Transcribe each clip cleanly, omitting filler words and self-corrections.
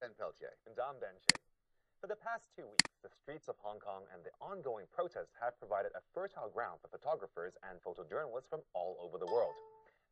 And I'm Benche. For the past 2 weeks, the streets of Hong Kong and the ongoing protests have provided a fertile ground for photographers and photojournalists from all over the world.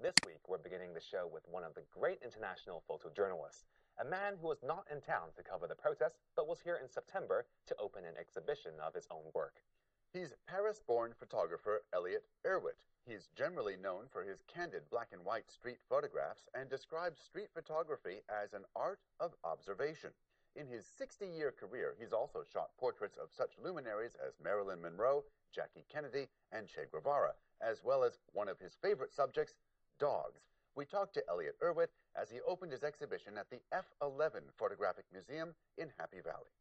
This week, we're beginning the show with one of the great international photojournalists, a man who was not in town to cover the protests, but was here in September to open an exhibition of his own work. He's Paris-born photographer Elliott Erwitt. He's generally known for his candid black and white street photographs and describes street photography as an art of observation. In his 60-year career, he's also shot portraits of such luminaries as Marilyn Monroe, Jackie Kennedy, and Che Guevara, as well as one of his favorite subjects, dogs. We talked to Elliott Erwitt as he opened his exhibition at the F11 Photographic Museum in Happy Valley.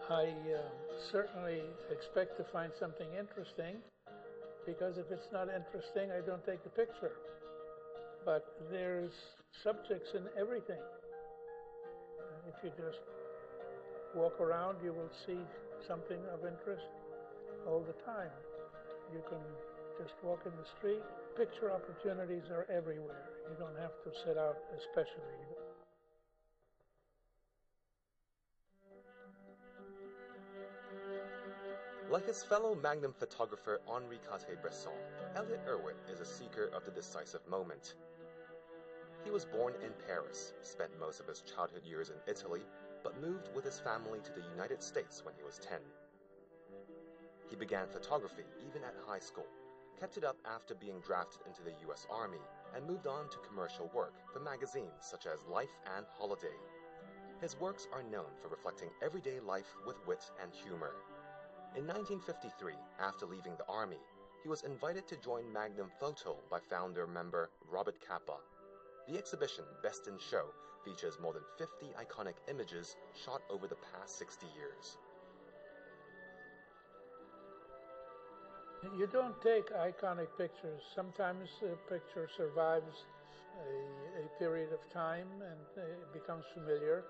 I certainly expect to find something interesting, because if it's not interesting, I don't take the picture. But there's subjects in everything. If you just walk around, you will see something of interest all the time. You can just walk in the street. Picture opportunities are everywhere. You don't have to set out especially. Like his fellow Magnum photographer Henri Cartier-Bresson, Elliott Erwitt is a seeker of the decisive moment. He was born in Paris, spent most of his childhood years in Italy, but moved with his family to the United States when he was 10. He began photography even at high school, kept it up after being drafted into the US Army, and moved on to commercial work for magazines such as Life and Holiday. His works are known for reflecting everyday life with wit and humor. In 1953, after leaving the Army, he was invited to join Magnum Photo by founder-member Robert Capa. The exhibition, Best in Show, features more than 50 iconic images shot over the past 60 years. You don't take iconic pictures. Sometimes a picture survives a period of time and it becomes familiar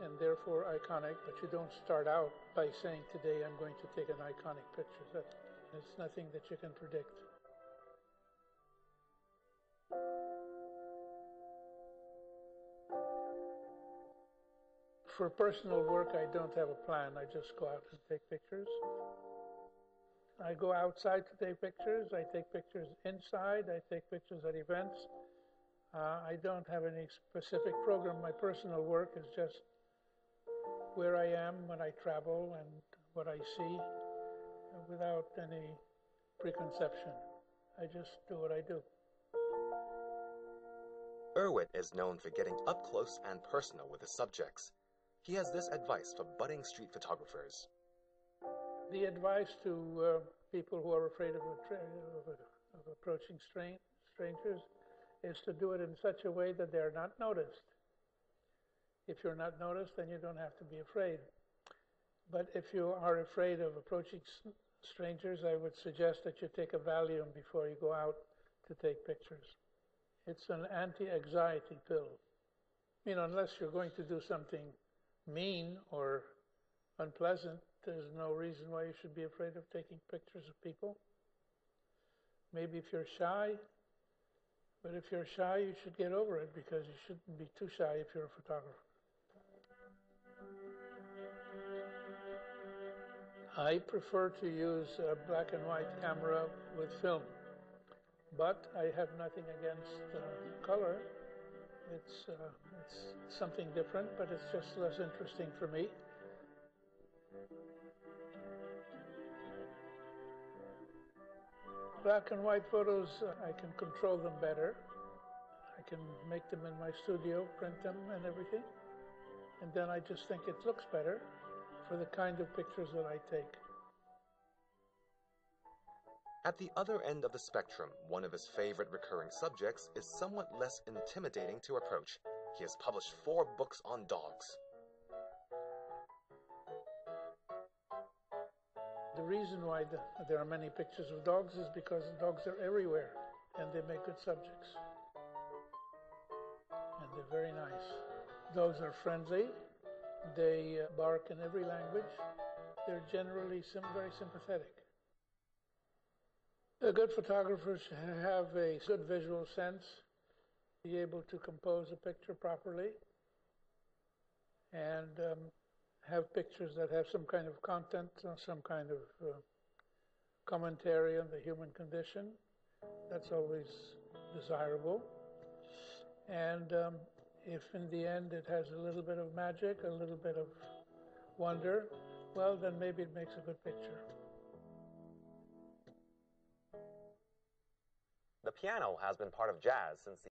and therefore iconic, but you don't start out by saying, today I'm going to take an iconic picture. It's nothing that you can predict. For personal work, I don't have a plan. I just go out and take pictures. I go outside to take pictures. I take pictures inside. I take pictures at events. I don't have any specific program. My personal work is just where I am when I travel and what I see without any preconception. I just do what I do. Erwitt is known for getting up close and personal with his subjects. He has this advice for budding street photographers. The advice to people who are afraid of approaching strangers is to do it in such a way that they're not noticed. If you're not noticed, then you don't have to be afraid. But if you are afraid of approaching strangers, I would suggest that you take a Valium before you go out to take pictures. It's an anti-anxiety pill. Unless you're going to do something mean or unpleasant, there's no reason why you should be afraid of taking pictures of people. Maybe if you're shy, but if you're shy, you should get over it, because you shouldn't be too shy if you're a photographer. I prefer to use a black and white camera with film, but I have nothing against color. It's something different, but it's just less interesting for me. Black and white photos, I can control them better. I can make them in my studio, print them and everything. And then I just think it looks better for the kind of pictures that I take. At the other end of the spectrum, one of his favorite recurring subjects is somewhat less intimidating to approach. He has published 4 books on dogs. The reason why there are many pictures of dogs is because dogs are everywhere and they make good subjects. And they're very nice. Dogs are friendly. They bark in every language. they're generally very sympathetic. A good photographer should have a good visual sense, be able to compose a picture properly, and have pictures that have some kind of content, or some kind of commentary on the human condition. That's always desirable. And if in the end it has a little bit of magic, a little bit of wonder, well, then maybe it makes a good picture. The piano has been part of jazz since the